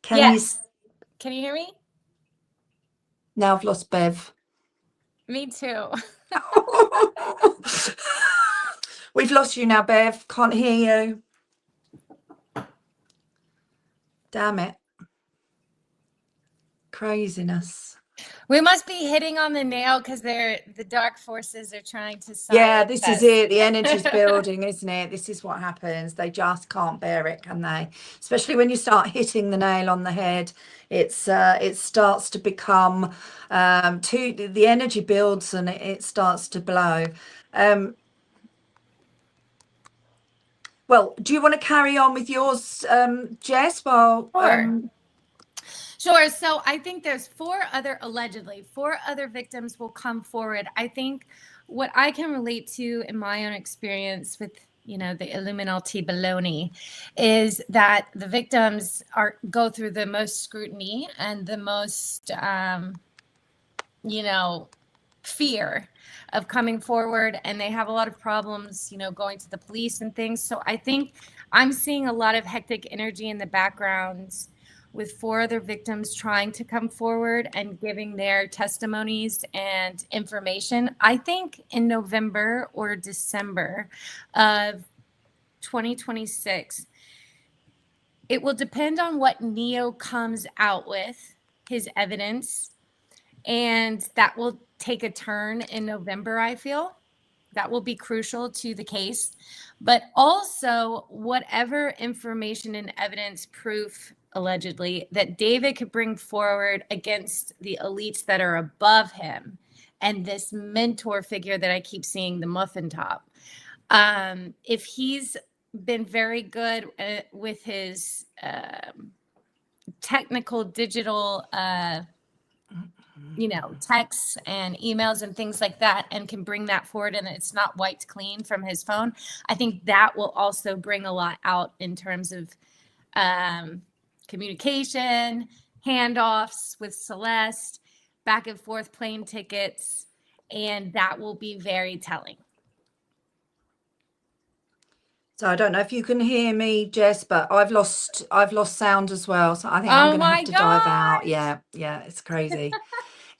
Can you? Yes. Can you hear me? Now I've lost Bev. Me too. We've lost you now, Bev. Can't hear you. Damn it. Craziness. We must be hitting on the nail because the dark forces are trying to silence Yeah, this us. is it. The energy's building, isn't it? This is what happens. They just can't bear it, can they? Especially when you start hitting the nail on the head. It starts to become the energy builds and it starts to blow. Well, do you want to carry on with yours, Jess? Well, Sure. So I think there's four other victims will come forward. I think what I can relate to in my own experience with, the Illuminati baloney is that the victims go through the most scrutiny and the most, fear of coming forward, and they have a lot of problems, going to the police and things. So I think I'm seeing a lot of hectic energy in the background with four other victims trying to come forward and giving their testimonies and information. I think in November or December of 2026, it will depend on what Neo comes out with, his evidence, and that will take a turn in November, I feel. That will be crucial to the case. But also, whatever information and evidence, proof, allegedly, that David could bring forward against the elites that are above him and this mentor figure that I keep seeing, the muffin top. If he's been very good with his technical digital texts and emails and things like that, and can bring that forward, and it's not wiped clean from his phone, I think that will also bring a lot out in terms of communication, handoffs with Celeste, back and forth plane tickets, and that will be very telling. So I don't know if you can hear me, Jess, but I've lost sound as well. So I think I'm going to have to dive out. Yeah, it's crazy.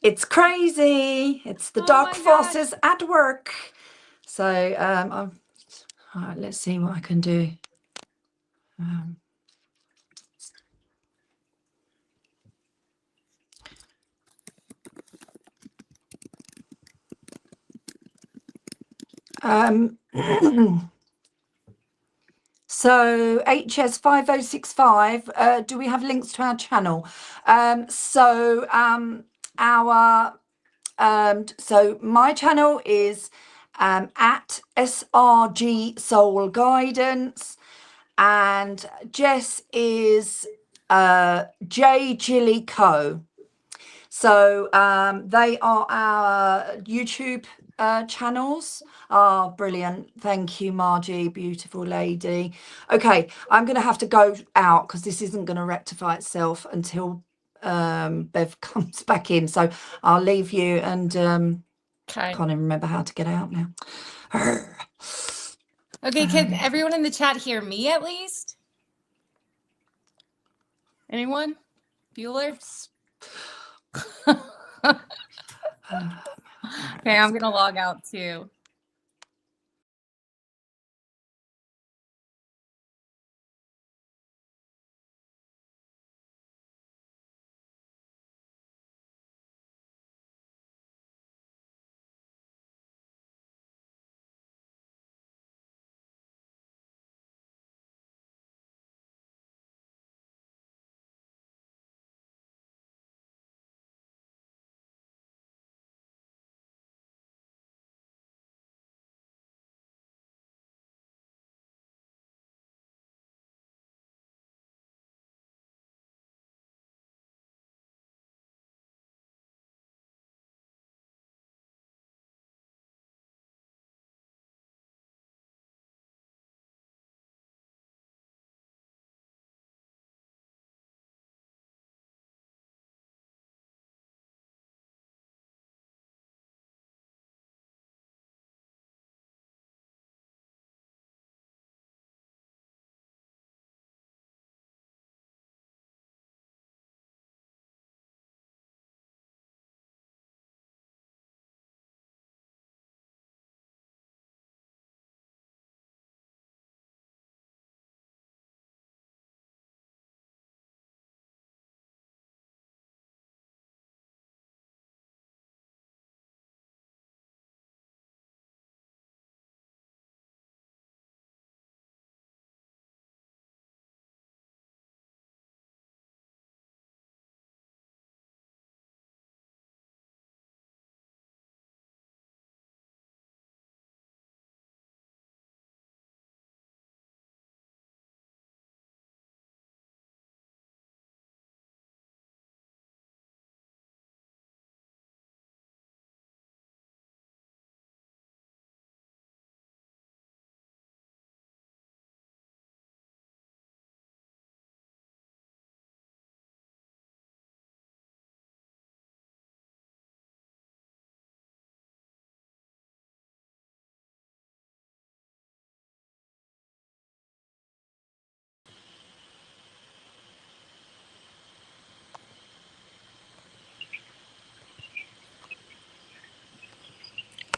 It's crazy. It's the dark forces at work. So all right, let's see what I can do. So HS5065, do we have links to our channel? So my channel is at SRG Soul Guidance, and Jess is J Chili Co. So they are our YouTube channels. Oh, brilliant. Thank you, Margie, beautiful lady. Okay, I'm going to have to go out because this isn't going to rectify itself until Bev comes back in. So I'll leave you, and can't even remember how to get out now. Okay, can everyone in the chat hear me at least? Anyone? Bueller? Okay, I'm going to log out too.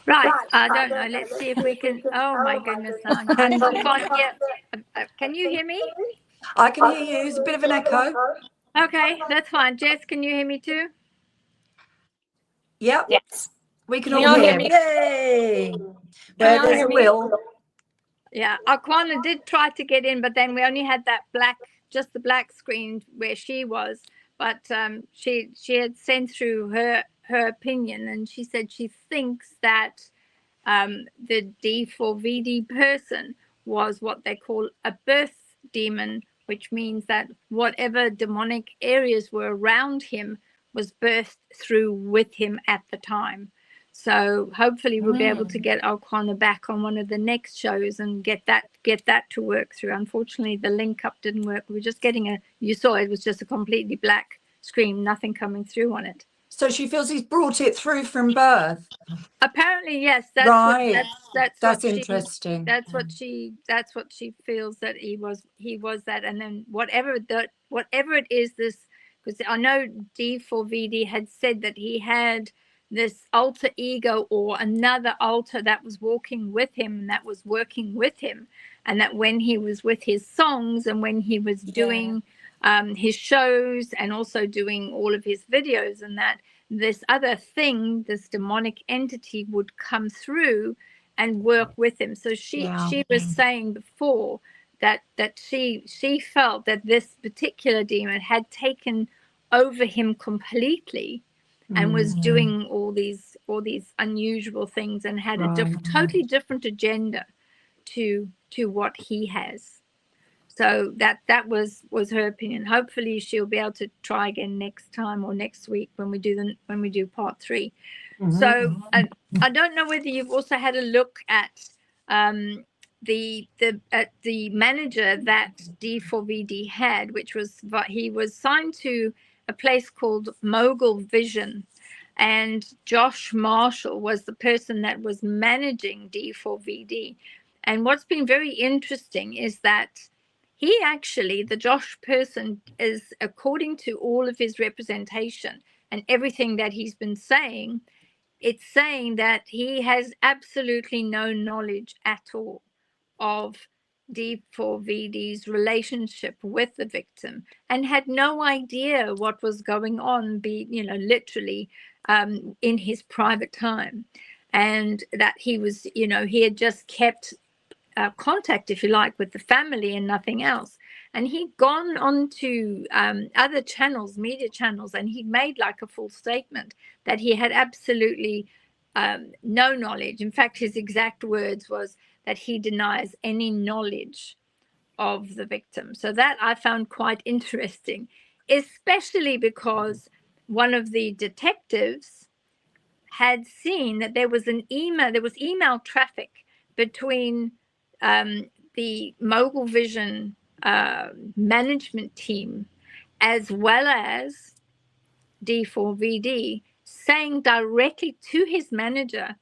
Right. I don't know. Let's see if we can. Oh my goodness! I can't hear. Can you hear me? I can hear you. It's a bit of an echo. Okay, that's fine. Jess, can you hear me too? Yep. Yes. We can Can all y'all hear. hear me? Yay! Can Where y'all there's hear a me? will. Yeah, Aquana did try to get in, but then we only had that just the black screen where she was. But she had sent through her opinion, and she said she thinks that the D4VD person was what they call a birth demon, which means that whatever demonic areas were around him was birthed through with him at the time. So hopefully we'll be able to get O'Connor back on one of the next shows and get that to work through. Unfortunately, the link up didn't work. We were just getting you saw it was just a completely black screen, nothing coming through on it. So she feels he's brought it through from birth. Apparently, yes. That's right. That's Interesting. That's what she feels that he was that, and then whatever it is, this, because I know D4VD had said that he had this alter ego or another alter that was walking with him and that was working with him, and that when he was with his songs and when he was doing his shows and also doing all of his videos, and that this other thing, this demonic entity, would come through and work with him. So she was saying before that she felt that this particular demon had taken over him completely and was doing all these unusual things and had a totally different agenda to what he has. So that was her opinion. Hopefully she'll be able to try again next time or next week when we do part 3. So I don't know whether you've also had a look at the manager that D4VD had, which was he was signed to a place called Mogul Vision, and Josh Marshall was the person that was managing D4VD. And what's been very interesting is that he actually, the Josh person, is, according to all of his representation and everything that he's been saying, it's saying that he has absolutely no knowledge at all of D4VD's relationship with the victim and had no idea what was going on, literally in his private time. And that he was, he had just kept contact, if you like, with the family and nothing else. And he'd gone on to other channels, media channels, and he made like a full statement that he had absolutely no knowledge. In fact, his exact words was that he denies any knowledge of the victim. So that I found quite interesting, especially because one of the detectives had seen that there was email traffic between the Mogul Vision management team as well as D4VD, saying directly to his manager,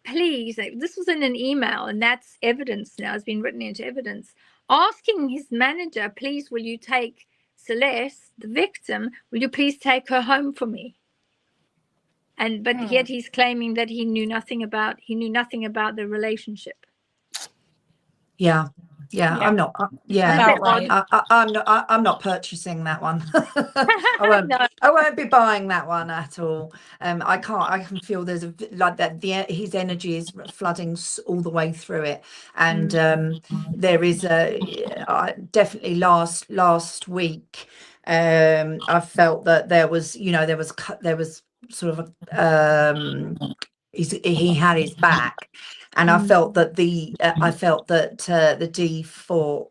please, this was in an email, and that's evidence now, has been written into evidence, asking his manager, please, will you take Celeste, the victim, will you please take her home for me? But yet he's claiming that he knew nothing about the relationship. Yeah. I'm not. I'm not purchasing that one. I won't be buying that one at all. I can feel there's like that. His energy is flooding all the way through it, and there is definitely last week. I felt that there was sort of he had his back, and I felt that the D4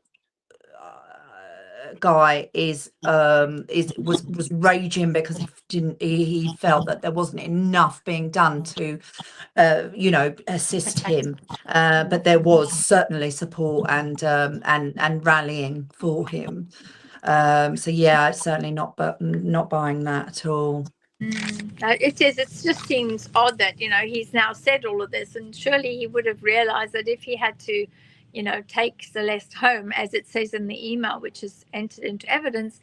guy was raging because he felt that there wasn't enough being done to assist him, but there was certainly support and rallying for him. So yeah, it's certainly not buying that at all. It just seems odd that he's now said all of this, and surely he would have realized that if he had to take Celeste home, as it says in the email, which is entered into evidence,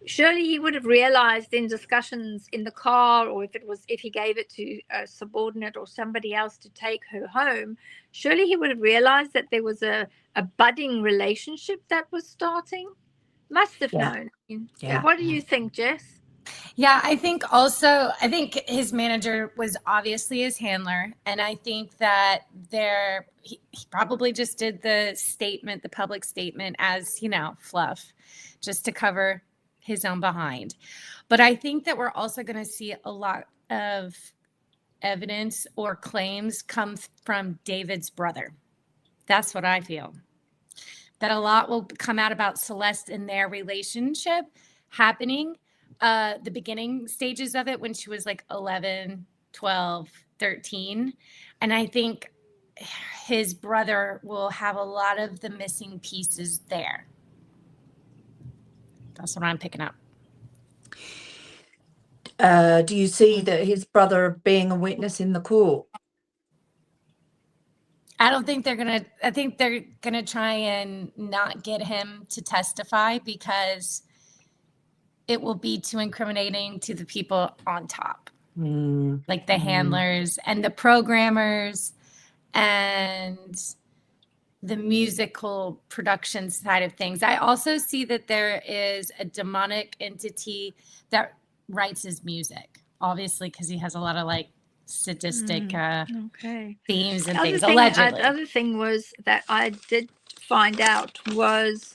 surely he would have realized in discussions in the car, or if he gave it to a subordinate or somebody else to take her home, surely he would have realized that there was a budding relationship that was starting. Must have Yeah. known. Yeah. What do you think, Jess? Yeah, I think also, I think his manager was obviously his handler. And I think that he probably just did the statement, the public statement as, fluff, just to cover his own behind. But I think that we're also going to see a lot of evidence or claims come from David's brother. That's what I feel. That a lot will come out about Celeste and their relationship happening, the beginning stages of it when she was like 11, 12, 13. And I think his brother will have a lot of the missing pieces there. That's what I'm picking up. Do you see that his brother being a witness in the court? I don't think I think they're going to try and not get him to testify because it will be too incriminating to the people on top, like the handlers and the programmers and the musical production side of things. I also see that there is a demonic entity that writes his music, obviously, because he has a lot of like sadistic themes and things, allegedly. The other thing was that I did find out was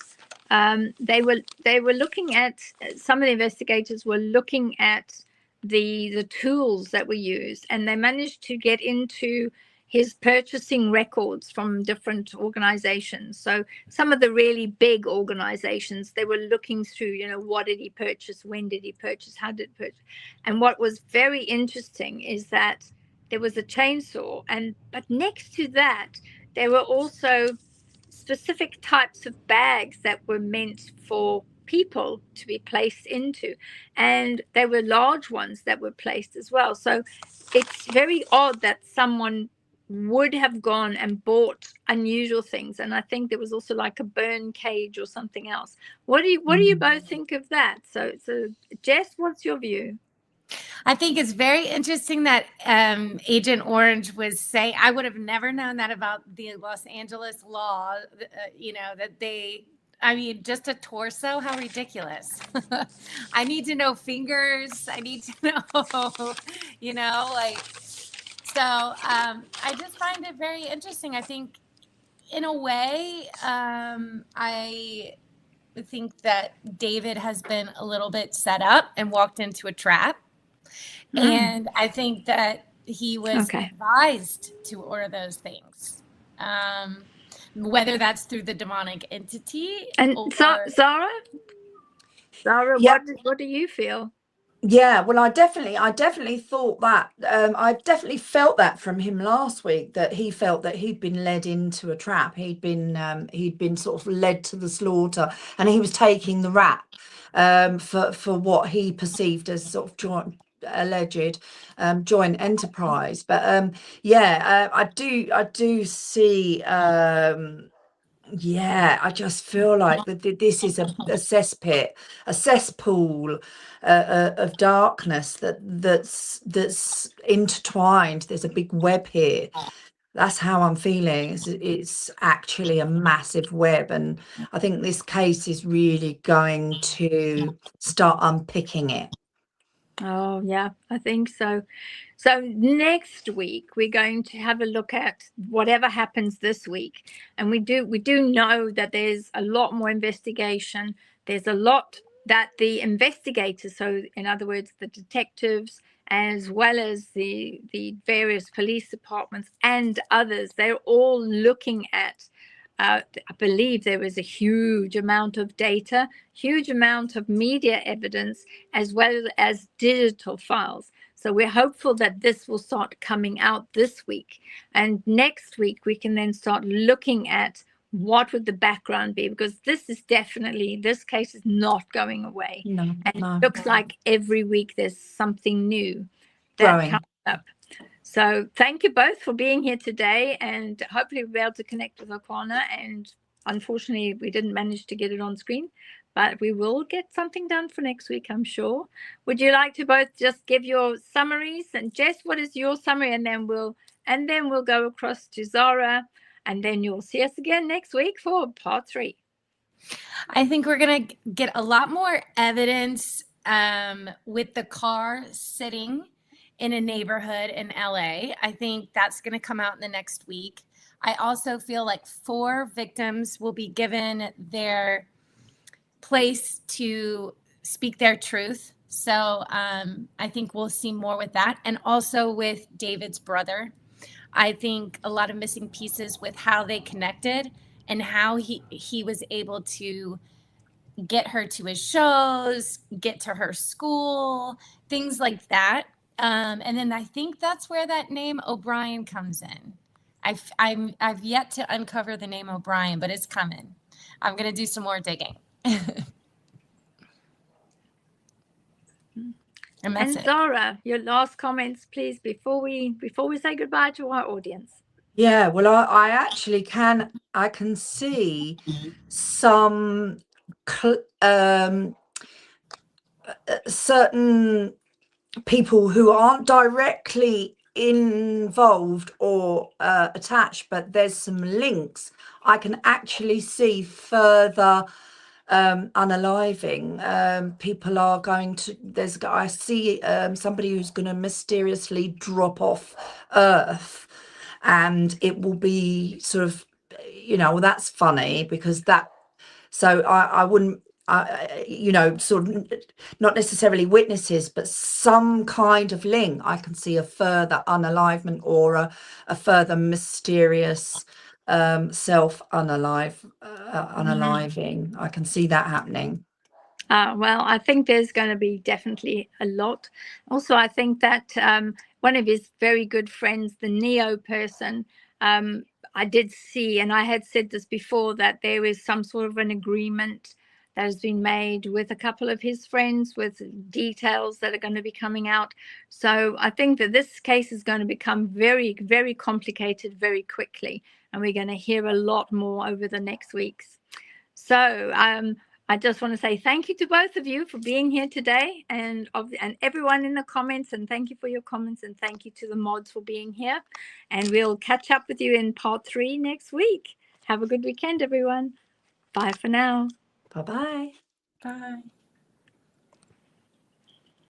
they were looking at, some of the investigators were looking at the tools that were used, and they managed to get into his purchasing records from different organizations. So some of the really big organizations, they were looking through, what did he purchase, when did he purchase, how did he purchase. And what was very interesting is that there was a chainsaw, but next to that there were also specific types of bags that were meant for people to be placed into, and there were large ones that were placed as well. So it's very odd that someone would have gone and bought unusual things. And I think there was also like a burn cage or something else. What do you both think of that? So Jess, what's your view? I think it's very interesting that Agent Orange was saying, I would have never known that about the Los Angeles law, that just a torso, how ridiculous. I need to know fingers. I need to know, so I just find it very interesting. I think in a way, I think that David has been a little bit set up and walked into a trap. And I think that he was advised to order those things, whether that's through the demonic entity. And Zara, Yeah. what do you feel? Yeah, well, I definitely thought that. I definitely felt that from him last week, that he felt that he'd been led into a trap. He'd been sort of led to the slaughter, and he was taking the rap for what he perceived as sort of alleged joint enterprise. But I do see. Yeah, I just feel like that this is a cesspit, a cesspool of darkness that's intertwined. There's a big web here. That's how I'm feeling. It's actually a massive web, and I think this case is really going to start unpicking it. Oh, yeah, I think so. So next week we're going to have a look at whatever happens this week, and we do know that there's a lot more investigation. There's a lot that the investigators, so in other words, the detectives, as well as the various police departments and others, they're all looking at. I believe there is a huge amount of data, huge amount of media evidence, as well as digital files. So we're hopeful that this will start coming out this week. And next week, we can then start looking at what would the background be, because this case is not going away. No, It looks like every week there's something new that comes up. So thank you both for being here today, and hopefully we'll be able to connect with Okwana. And unfortunately, we didn't manage to get it on screen, but we will get something done for next week, I'm sure. Would you like to both just give your summaries? And Jess, what is your summary? And then we'll go across to Zara, and then you'll see us again next week for part 3. I think we're going to get a lot more evidence with the car sitting in a neighborhood in LA. I think that's going to come out in the next week. I also feel like 4 victims will be given their place to speak their truth. So I think we'll see more with that. And also with David's brother. I think a lot of missing pieces with how they connected and how he was able to get her to his shows, get to her school, things like that. And then I think that's where that name O'Brien comes in. I've yet to uncover the name O'Brien, but it's coming. I'm going to do some more digging. And Zara, your last comments, please, before we say goodbye to our audience. Yeah, well, I actually can see some certain people who aren't directly involved or attached, but there's some links. I can actually see further unaliving. People are going to, I see somebody who's going to mysteriously drop off Earth, and it will be sort of, well, that's funny because so I wouldn't, sort of not necessarily witnesses, but some kind of link. I can see a further unalivement or a further mysterious self unaliving. I can see that happening. Well, I think there's going to be definitely a lot. Also, I think that one of his very good friends, the Neo person, I did see, and I had said this before, that there is some sort of an agreement that has been made with a couple of his friends with details that are going to be coming out. So I think that this case is going to become very, very complicated very quickly, and we're going to hear a lot more over the next weeks. So I just want to say thank you to both of you for being here today, and everyone in the comments, and thank you for your comments, and thank you to the mods for being here. And we'll catch up with you in part 3 next week. Have a good weekend, everyone. Bye for now. Bye-bye. Bye.